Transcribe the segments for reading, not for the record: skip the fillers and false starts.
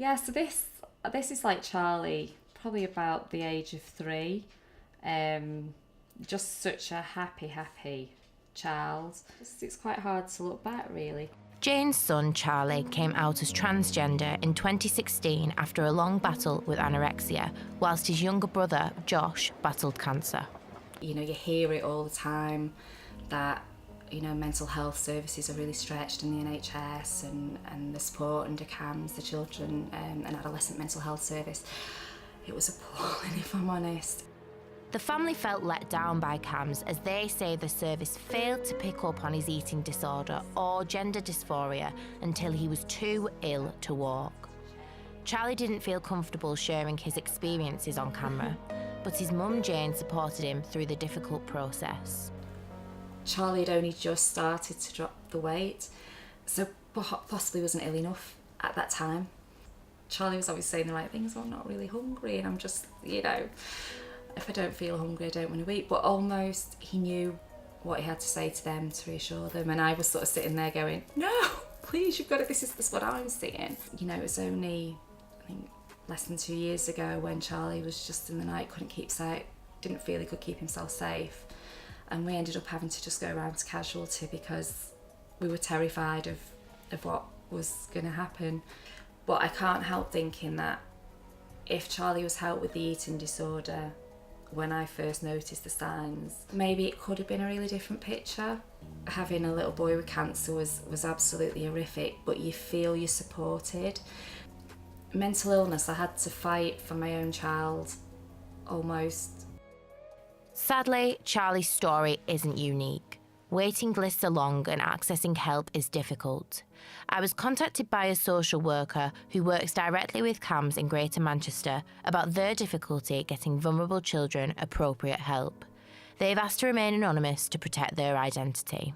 Yeah, so this is like Charlie, probably about the age of 3. Just such a happy child. It's quite hard to look back, really. Jane's son, Charlie, came out as transgender in 2016 after a long battle with anorexia, whilst his younger brother, Josh, battled cancer. You know, you hear it all the time that, you know, mental health services are really stretched in the NHS and the support under CAMHS, the Children and Adolescent Mental Health Service. It was appalling, if I'm honest. The family felt let down by CAMHS as they say the service failed to pick up on his eating disorder or gender dysphoria until he was too ill to walk. Charlie didn't feel comfortable sharing his experiences on camera, but his mum Jane supported him through the difficult process. Charlie had only just started to drop the weight, so possibly wasn't ill enough at that time. Charlie was always saying the right things, well, I'm not really hungry, and I'm just, you know, if I don't feel hungry, I don't want to eat. But almost he knew what he had to say to them to reassure them, and I was sort of sitting there going, no, please, you've got it, this is what I'm seeing. You know, it was only, I think, less than 2 years ago when Charlie was just in the night, couldn't keep sight, didn't feel he could keep himself safe. And we ended up having to just go around to casualty because we were terrified of what was going to happen. But I can't help thinking that if Charlie was helped with the eating disorder when I first noticed the signs, maybe it could have been a really different picture. Having a little boy with cancer was absolutely horrific, but you feel you're supported. Mental illness, I had to fight for my own child, almost. Sadly, Charlie's story isn't unique. Waiting lists are long and accessing help is difficult. I was contacted by a social worker who works directly with CAMHS in Greater Manchester about their difficulty getting vulnerable children appropriate help. They've asked to remain anonymous to protect their identity.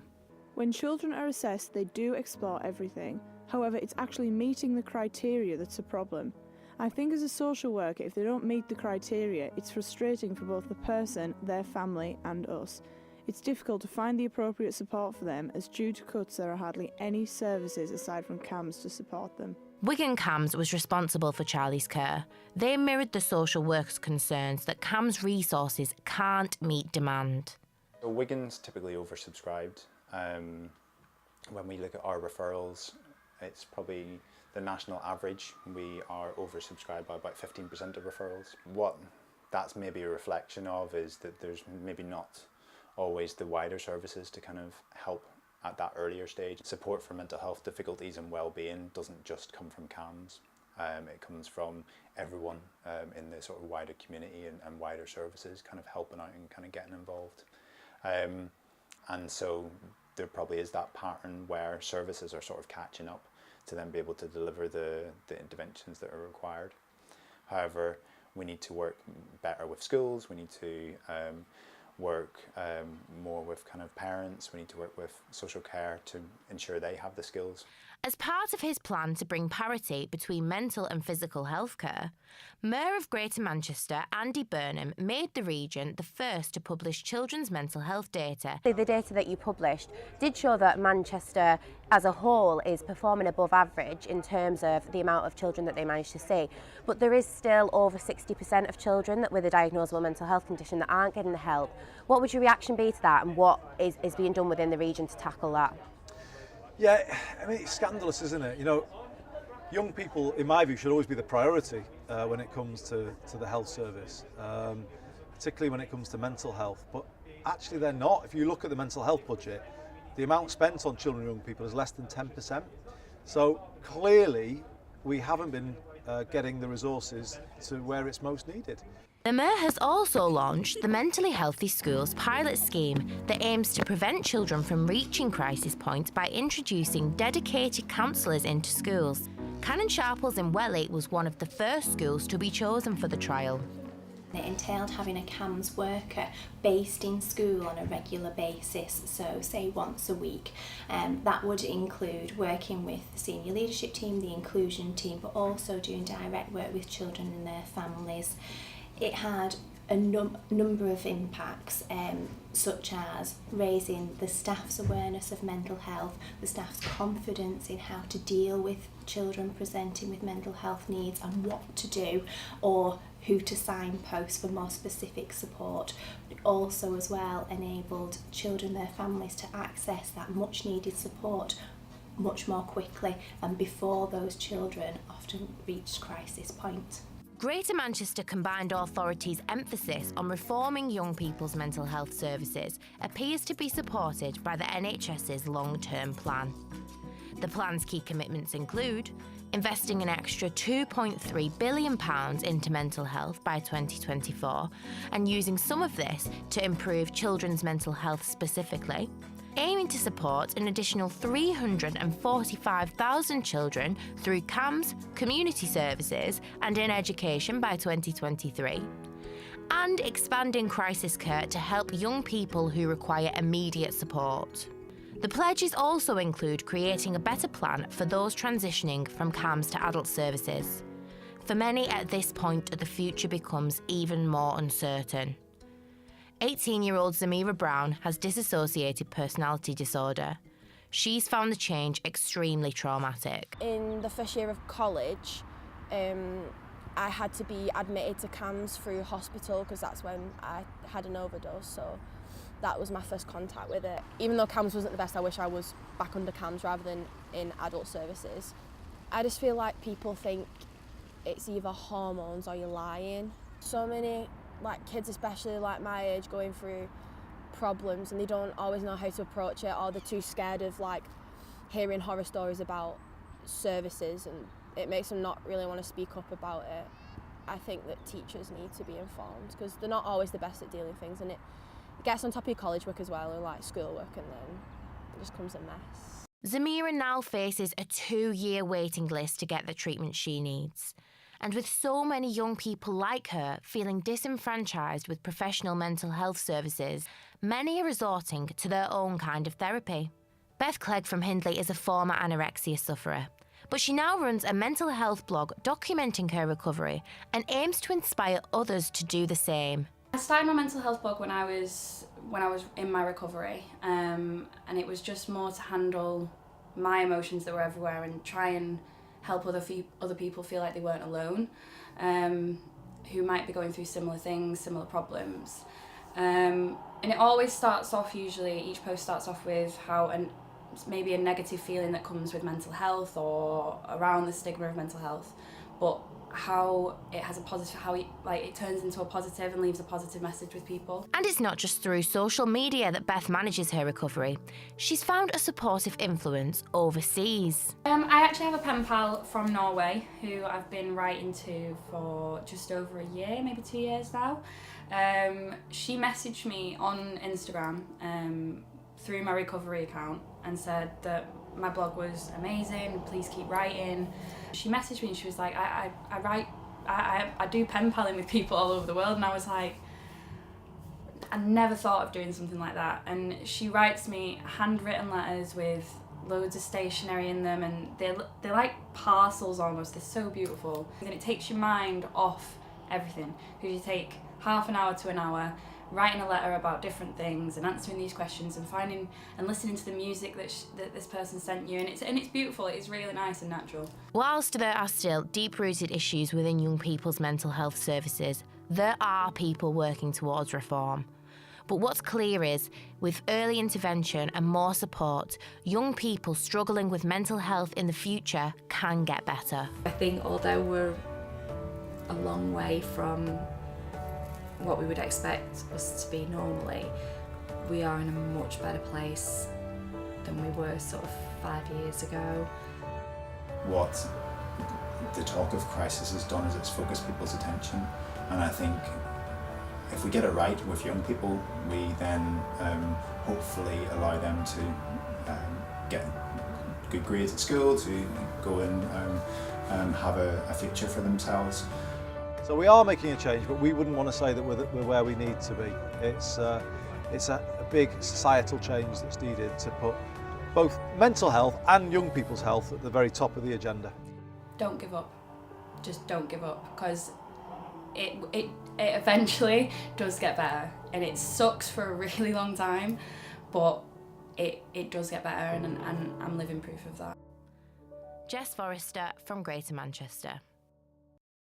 When children are assessed, they do explore everything. However, it's actually meeting the criteria that's a problem. I think as a social worker, if they don't meet the criteria, it's frustrating for both the person, their family and us. It's difficult to find the appropriate support for them as due to cuts there are hardly any services aside from CAMHS to support them. Wigan CAMHS was responsible for Charlie's care. They mirrored the social workers' concerns that CAMHS resources can't meet demand. So Wigan's typically oversubscribed. When we look at our referrals, it's probably the national average. We are oversubscribed by about 15% of referrals. What that's maybe a reflection of is that there's maybe not always the wider services to kind of help at that earlier stage. Support for mental health difficulties and well-being doesn't just come from CAMHS. It comes from everyone in the sort of wider community and wider services kind of helping out and kind of getting involved. And so there probably is that pattern where services are sort of catching up to then be able to deliver the interventions that are required. However, we need to work better with schools, we need to work more with kind of parents, we need to work with social care to ensure they have the skills. As part of his plan to bring parity between mental and physical healthcare, Mayor of Greater Manchester, Andy Burnham, made the region the first to publish children's mental health data. The data that you published did show that Manchester as a whole is performing above average in terms of the amount of children that they manage to see, but there is still over 60% of children with a diagnosable mental health condition that aren't getting the help. What would your reaction be to that, and what is being done within the region to tackle that? Yeah, I mean, it's scandalous, isn't it? You know, young people, in my view, should always be the priority when it comes to the health service, particularly when it comes to mental health. But actually they're not. If you look at the mental health budget, the amount spent on children and young people is less than 10%. So clearly we haven't been getting the resources to where it's most needed. The Mayor has also launched the Mentally Healthy Schools pilot scheme that aims to prevent children from reaching crisis points by introducing dedicated counsellors into schools. Cannon Sharples in Welly was one of the first schools to be chosen for the trial. It entailed having a CAMHS worker based in school on a regular basis, so say once a week. That would include working with the senior leadership team, the inclusion team, but also doing direct work with children and their families. It had a number of impacts, such as raising the staff's awareness of mental health, the staff's confidence in how to deal with children presenting with mental health needs and what to do, or who to signpost for more specific support. It also as well enabled children, their families, to access that much needed support much more quickly and before those children often reached crisis point. Greater Manchester Combined Authority's emphasis on reforming young people's mental health services appears to be supported by the NHS's long-term plan. The plan's key commitments include investing an extra £2.3 billion into mental health by 2024 and using some of this to improve children's mental health specifically, aiming to support an additional 345,000 children through CAMHS, community services and in education by 2023, and expanding crisis care to help young people who require immediate support. The pledges also include creating a better plan for those transitioning from CAMHS to adult services. For many at this point, the future becomes even more uncertain. 18-year-old Zamira Brown has dissociated personality disorder. She's found the change extremely traumatic. In the first year of college, I had to be admitted to CAMHS through hospital because that's when I had an overdose, so that was my first contact with it. Even though CAMHS wasn't the best, I wish I was back under CAMHS rather than in adult services. I just feel like people think it's either hormones or you're lying. So many kids, especially my age, going through problems and they don't always know how to approach it, or they're too scared of hearing horror stories about services, and it makes them not really want to speak up about it. I think that teachers need to be informed because they're not always the best at dealing with things, and it gets on top of your college work as well, or schoolwork, and then it just becomes a mess. Zamira now faces a 2-year waiting list to get the treatment she needs. And with so many young people like her feeling disenfranchised with professional mental health services, many are resorting to their own kind of therapy. Beth Clegg from Hindley is a former anorexia sufferer, but she now runs a mental health blog documenting her recovery and aims to inspire others to do the same. I started my mental health blog when I was in my recovery, and it was just more to handle my emotions that were everywhere and try and help other people feel like they weren't alone, who might be going through similar things, similar problems. And it always starts off, usually, each post starts off with maybe a negative feeling that comes with mental health or around the stigma of mental health, but how it has a positive, how it turns into a positive and leaves a positive message with people. And it's not just through social media that Beth manages her recovery. She's found a supportive influence overseas. I actually have a pen pal from Norway who I've been writing to for just over a year, maybe 2 years now. She messaged me on Instagram through my recovery account and said that my blog was amazing, please keep writing. She messaged me and she was like, I do pen paling with people all over the world, and I was like, I never thought of doing something like that. And she writes me handwritten letters with loads of stationery in them, and they're like parcels almost, they're so beautiful. And it takes your mind off everything, because you take half an hour to an hour writing a letter about different things and answering these questions and finding and listening to the music that this person sent you, and it's beautiful. It's really nice and natural. Whilst there are still deep-rooted issues within young people's mental health services, there are people working towards reform. But what's clear is, with early intervention and more support, young people struggling with mental health in the future can get better. I think although we're a long way from what we would expect us to be normally, we are in a much better place than we were sort of 5 years ago. What the talk of crisis has done is it's focused people's attention, and I think if we get it right with young people, we then hopefully allow them to get good grades at school, to go and have a future for themselves. So we are making a change, but we wouldn't want to say that we're where we need to be. It's a big societal change that's needed to put both mental health and young people's health at the very top of the agenda. Don't give up. Just don't give up, because it eventually does get better, and it sucks for a really long time, but it does get better, and I'm living proof of that. Jess Forrester from Greater Manchester.